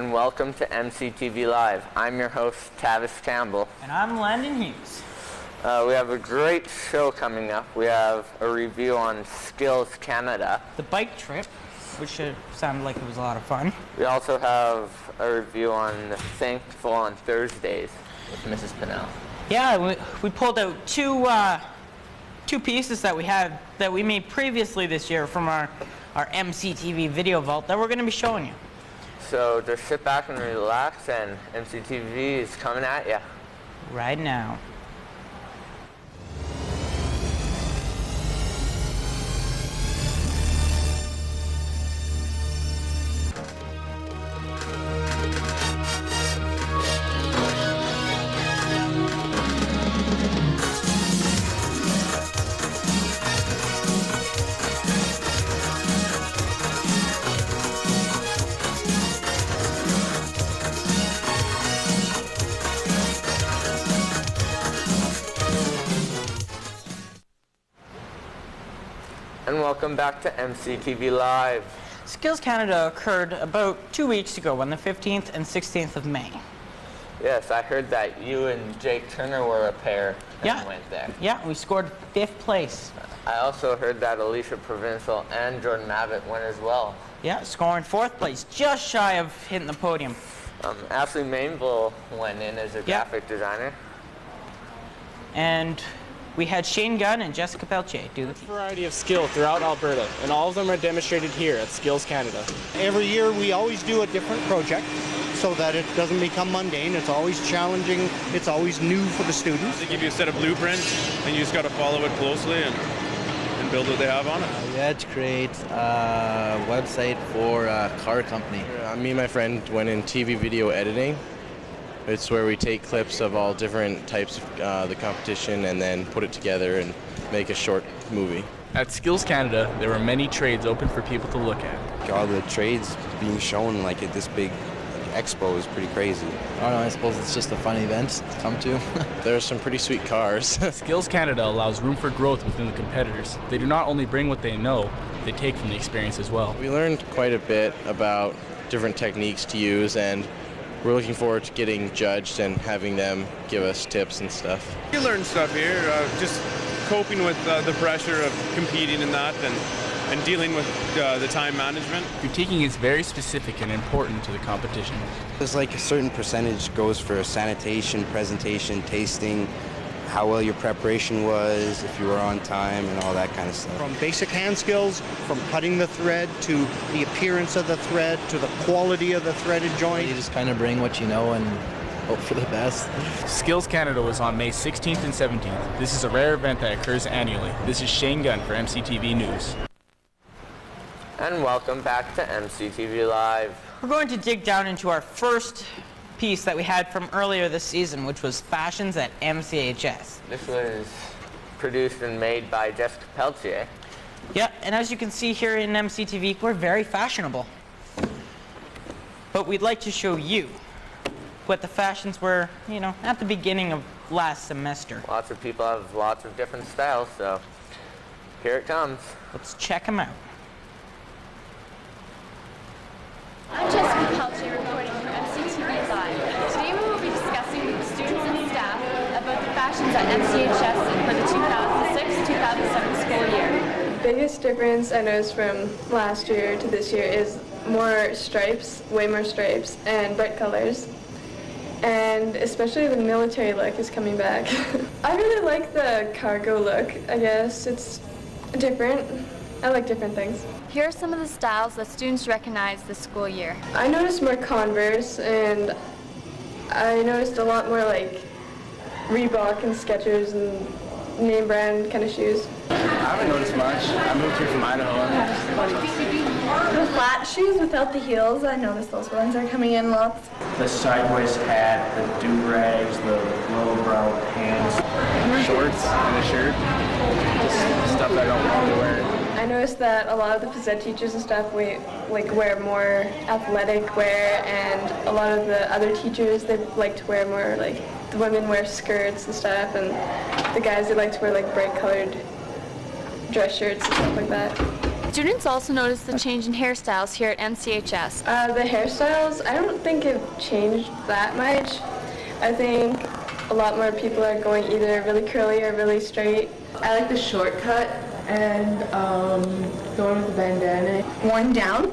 and welcome to MCTV Live. I'm your host, Tavis Campbell. And I'm Landon Hughes. We have a great show coming up. We have a review on Skills Canada. The bike trip, which sounded like it was a lot of fun. We also have a review on the Thankful on Thursdays with Mrs. Pinnell. Yeah, we pulled out two pieces that we made previously this year from our MCTV video vault that we're going to be showing you. So just sit back and relax, and MCTV is coming at you right now. And welcome back to MCTV Live. Skills Canada occurred about 2 weeks ago on the 15th and 16th of May. Yes, I heard that you and Jake Turner were a pair and went there. Yeah, we scored 5th place. I also heard that Alicia Provincial and Jordan Mavitt went as well. Yeah, scoring 4th place, just shy of hitting the podium. Ashley Mainville went in as a graphic designer. And we had Shane Gunn and Jessica Peltier do the variety of skill throughout Alberta, and all of them are demonstrated here at Skills Canada. Every year we always do a different project so that it doesn't become mundane. It's always challenging. It's always new for the students. They give you a set of blueprints, and you just got to follow it closely and build what they have on it. We had to create a website for a car company. Me and my friend went in TV video editing. It's where we take clips of all different types of the competition and then put it together and make a short movie. At Skills Canada, there were many trades open for people to look at. All the trades being shown like at this big expo is pretty crazy. I don't know, I suppose it's just a fun event to come to. There are some pretty sweet cars. Skills Canada allows room for growth within the competitors. They do not only bring what they know, they take from the experience as well. We learned quite a bit about different techniques to use, and we're looking forward to getting judged and having them give us tips and stuff. You learn stuff here, just coping with the pressure of competing in that and dealing with the time management. Critiquing is very specific and important to the competition. There's like a certain percentage goes for sanitation, presentation, tasting, how well your preparation was, if you were on time, and all that kind of stuff. From basic hand skills, from cutting the thread, to the appearance of the thread, to the quality of the threaded joint. You just kind of bring what you know and hope for the best. Skills Canada was on May 16th and 17th. This is a rare event that occurs annually. This is Shane Gunn for MCTV News. And welcome back to MCTV Live. We're going to dig down into our first piece that we had from earlier this season, which was Fashions at MCHS. This was produced and made by Jessica Peltier. Yeah, and as you can see here in MCTV, we're very fashionable. But we'd like to show you what the fashions were, at the beginning of last semester. Lots of people have lots of different styles, so here it comes. Let's check them out. I'm Jessica Peltier reporting for MCTV Live. Today we will be discussing with the students and staff about the fashions at MCHS for the 2006-2007 school year. The biggest difference I noticed from last year to this year is more stripes, way more stripes, and bright colors. And especially the military look is coming back. I really like the cargo look, I guess. It's different. I like different things. Here are some of the styles that students recognize this school year. I noticed more Converse, and I noticed a lot more like Reebok and Skechers and name brand kind of shoes. I haven't noticed much. I moved here from Idaho. The flat shoes without the heels, I noticed those ones are coming in lots. The sideways hat, the do-rags, the low brow pants, shorts and a shirt. Just stuff I don't want to wear. I noticed that a lot of the phys ed teachers and stuff wear more athletic wear, and a lot of the other teachers, they like to wear more, like, the women wear skirts and stuff, and the guys, they like to wear like bright colored dress shirts and stuff like that. Students also noticed the change in hairstyles here at MCHS. The hairstyles, I don't think have changed that much. I think a lot more people are going either really curly or really straight. I like the shortcut and going with the bandana. Worn down.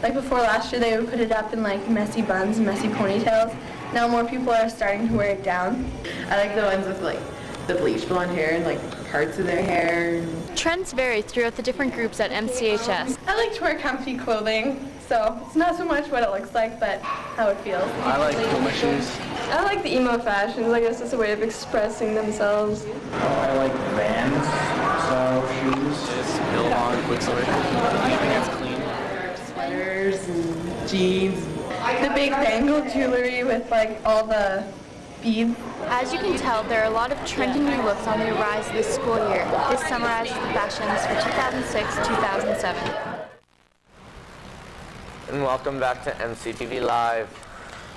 Like before last year, they would put it up in like messy buns, messy ponytails. Now more people are starting to wear it down. I like the ones with like the bleach blonde hair and like parts of their hair. Trends vary throughout the different groups at MCHS. I like to wear comfy clothing, so it's not so much what it looks like, but how it feels. I like Puma shoes. I like the emo fashions. I guess it's a way of expressing themselves. I like Vans style shoes. Just Billabong, Quicksilver. It's clean. Sweaters and jeans. The big bangle jewelry with like all the beads. As you can tell, there are a lot of trendy new looks on the rise this school year. This summarizes the fashions for 2006-2007. And welcome back to MCTV Live.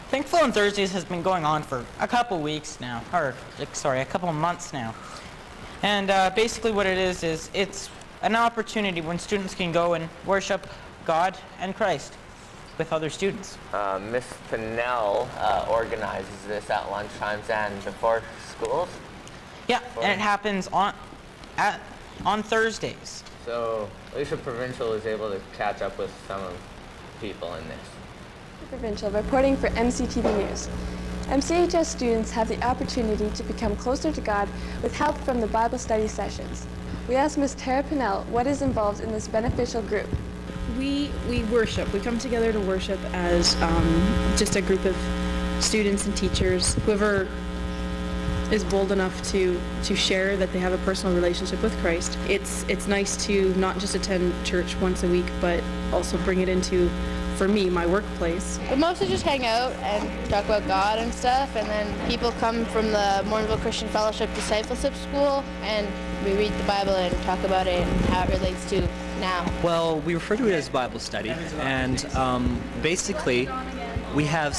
Thankful on Thursdays has been going on for a couple weeks now, or sorry, a couple of months now. And basically what it is it's an opportunity when students can go and worship God and Christ with other students. Miss Pinnell organizes this at lunchtimes and before schools. Yeah, and it happens on Thursdays. So Alicia Provincial is able to catch up with some of the people in this. Provincial reporting for MCTV News. MCHS students have the opportunity to become closer to God with help from the Bible study sessions. We asked Ms. Tara Pinnell what is involved in this beneficial group. We worship. We come together to worship as just a group of students and teachers. Whoever is bold enough to share that they have a personal relationship with Christ. It's nice to not just attend church once a week, but also bring it into, for me, my workplace. We mostly just hang out and talk about God and stuff, and then people come from the Mornville Christian Fellowship Discipleship School, and we read the Bible and talk about it and how it relates to now. Well, we refer to it as Bible study, and basically we have,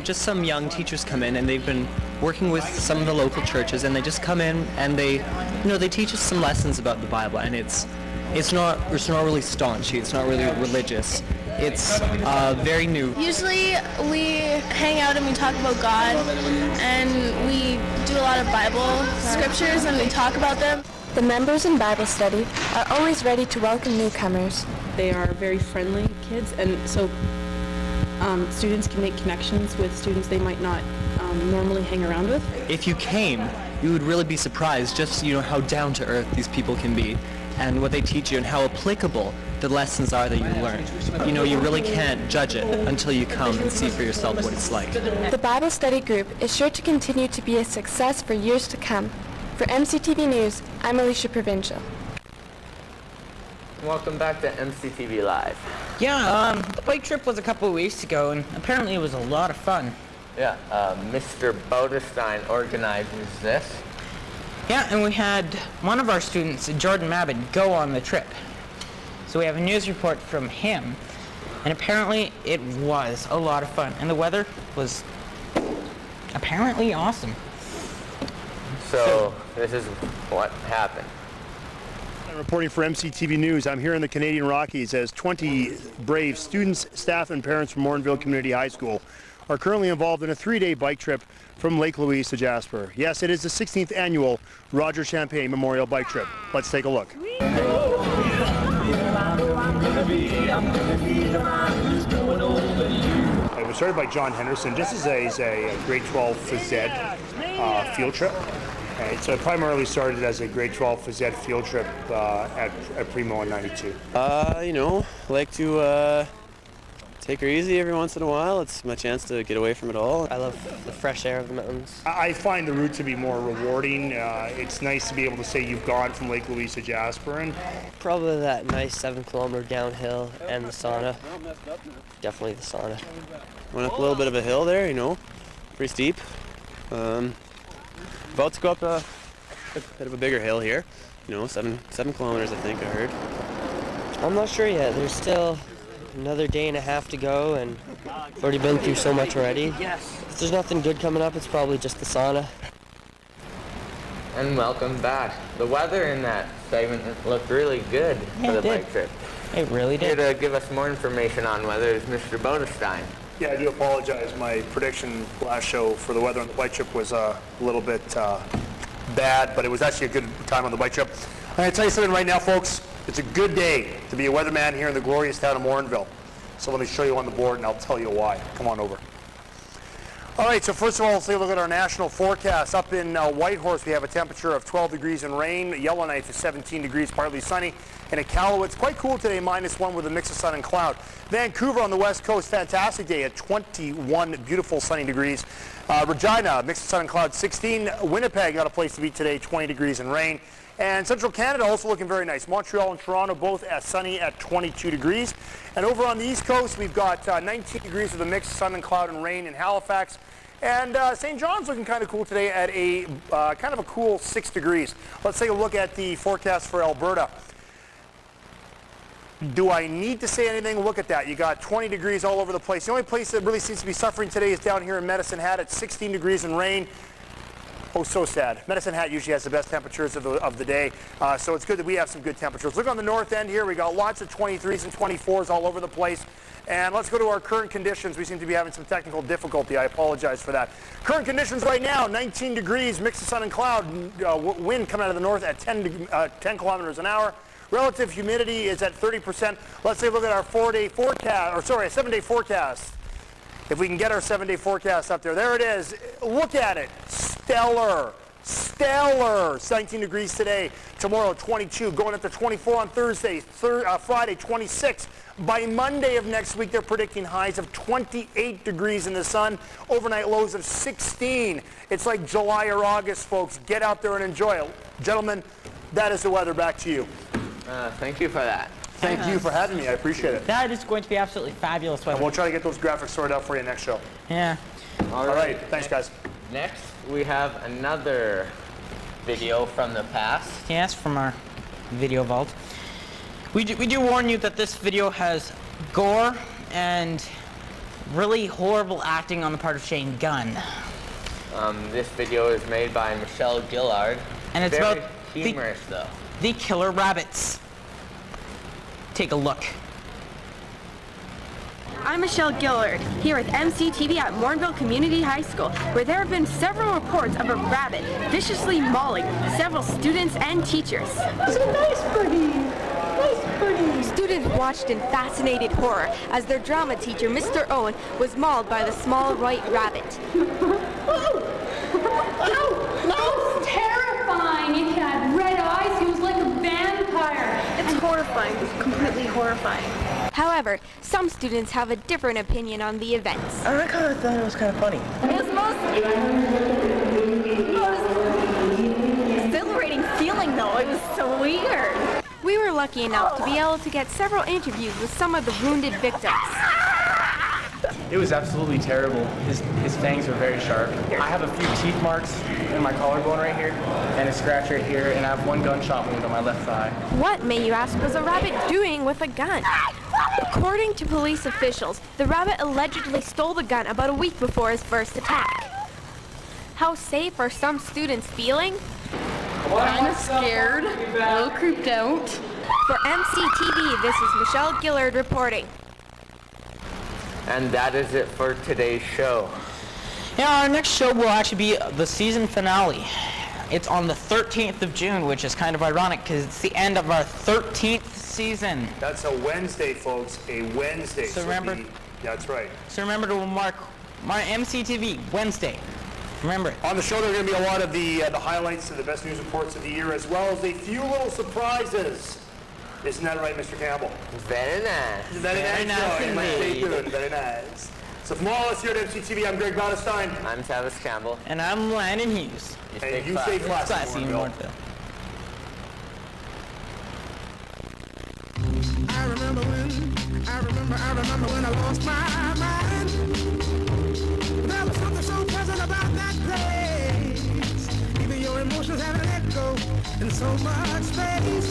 just some young teachers come in, and they've been working with some of the local churches, and they just come in and they teach us some lessons about the Bible, and it's not really staunch, it's not really religious. It's very new. Usually we hang out and we talk about God, and we do a lot of Bible scriptures and we talk about them. The members in Bible study are always ready to welcome newcomers. They are very friendly kids, and so students can make connections with students they might not normally hang around with. If you came, you would really be surprised just how down to earth these people can be, and what they teach you, and how applicable the lessons are that you learn. You really can't judge it until you come and see for yourself what it's like. The Bible study group is sure to continue to be a success for years to come. For MCTV News, I'm Alicia Provincial. Welcome back to MCTV Live. Yeah, the bike trip was a couple of weeks ago, and apparently it was a lot of fun. Yeah, Mr. Bodestein organizes this. Yeah, and we had one of our students, Jordan Mabbitt, go on the trip. So we have a news report from him, and apparently it was a lot of fun, and the weather was apparently awesome. So this is what happened. I'm reporting for MCTV News. I'm here in the Canadian Rockies as 20 brave students, staff, and parents from Mornville Community High School are currently involved in a 3-day bike trip from Lake Louise to Jasper. Yes, it is the 16th annual Roger Champagne Memorial Bike Trip. Let's take a look. It was started by John Henderson. This is a grade 12 phys ed field trip. So it primarily started as a grade 12 phys ed field trip at Primo in '92. Like to take her easy every once in a while. It's my chance to get away from it all. I love the fresh air of the mountains. I find the route to be more rewarding. It's nice to be able to say you've gone from Lake Louise to Jasper. And probably that nice 7-kilometer downhill and the sauna. Definitely the sauna. Went up a little bit of a hill there, pretty steep. About to go up a bit of a bigger hill here. 7 kilometers I think I heard. I'm not sure yet. There's still another day and a half to go, and I've already been through so much already. If there's nothing good coming up, it's probably just the sauna. And welcome back. The weather in that segment looked really good for the bike trip. It really did. Here to give us more information on weather is Mr. Bonestein. Yeah, I do apologize. My prediction last show for the weather on the bike trip was a little bit bad, but it was actually a good time on the bike trip. I'm going to tell you something right now, folks. It's a good day to be a weatherman here in the glorious town of Morinville. So let me show you on the board and I'll tell you why. Come on over. All right, so first of all, let's take a look at our national forecast. Up in Whitehorse, we have a temperature of 12 degrees and rain. Yellowknife is 17 degrees, partly sunny. And at Iqaluit, quite cool today, -1 with a mix of sun and cloud. Vancouver on the west coast, fantastic day at 21 beautiful sunny degrees. Regina, mix of sun and cloud, 16. Winnipeg got a place to be today, 20 degrees and rain. And Central Canada also looking very nice. Montreal and Toronto both sunny at 22 degrees. And over on the East Coast, we've got 19 degrees with a mix of sun and cloud and rain in Halifax. And St. John's looking kind of cool today at a kind of a cool 6 degrees. Let's take a look at the forecast for Alberta. Do I need to say anything? Look at that. You got 20 degrees all over the place. The only place that really seems to be suffering today is down here in Medicine Hat at 16 degrees and rain. Oh, so sad. Medicine Hat usually has the best temperatures of the day, so it's good that we have some good temperatures. Look on the north end here. We got lots of 23s and 24s all over the place. And let's go to our current conditions. We seem to be having some technical difficulty. I apologize for that. Current conditions right now, 19 degrees, mix of sun and cloud. Wind coming out of the north at 10 kilometers an hour. Relative humidity is at 30%. Let's take a look at our 4-day forecast, or sorry, a 7-day forecast. If we can get our 7-day forecast up there. There it is. Look at it. Stellar. Stellar. 19 degrees today. Tomorrow, 22. Going up to 24 on Thursday. Friday, 26. By Monday of next week, they're predicting highs of 28 degrees in the sun. Overnight lows of 16. It's like July or August, folks. Get out there and enjoy it. Gentlemen, that is the weather. Back to you. Thank you for that. Thank you for having me. I appreciate it. That is going to be absolutely fabulous weather. And we'll try to get those graphics sorted out for you next show. Yeah. All right. Thanks, guys. Next, we have another video from the past. Yes, from our video vault. We do warn you that this video has gore and really horrible acting on the part of Shane Gunn. This video is made by Michelle Gillard. And it's very about humorous, though. The killer rabbits. Take a look. I'm Michelle Gillard, here with MCTV at Morinville Community High School, where there have been several reports of a rabbit viciously mauling several students and teachers. It's a nice birdie. Nice birdie. Students watched in fascinated horror as their drama teacher, Mr. Owen, was mauled by the small white rabbit. That was terrifying. It had red eyes. He was like a vampire. It's horrifying. It's completely horrifying. However, some students have a different opinion on the events. I kind of thought it was kind of funny. It was the most exhilarating feeling, though. It was so weird. We were lucky enough to be able to get several interviews with some of the wounded victims. It was absolutely terrible. His fangs were very sharp. I have a few teeth marks in my collarbone right here, and a scratch right here, and I have one gunshot wound on my left thigh. What, may you ask, was a rabbit doing with a gun? According to police officials, the rabbit allegedly stole the gun about a week before his first attack. How safe are some students feeling? Kind of scared, a little creeped out. For MCTV, this is Michelle Gillard reporting. And that is it for today's show. Yeah, our next show will actually be the season finale. It's on the 13th of June, which is kind of ironic because it's the end of our 13th season. That's a Wednesday, folks. A Wednesday. So remember. That's right. So remember to mark MCTV Wednesday. Remember it. On the show, there are going to be a lot of the highlights and the best news reports of the year, as well as a few little surprises. Isn't that right, Mr. Campbell? Very nice. Very nice indeed. Stay tuned. Very nice. So from all of us here at MCTV, I'm Greg Battistine. I'm Travis Campbell. And I'm Landon Hughes. And you stay classy in Morinville. I remember when I lost my mind. There was something so pleasant about that place. Even your emotions have an echo in so much space.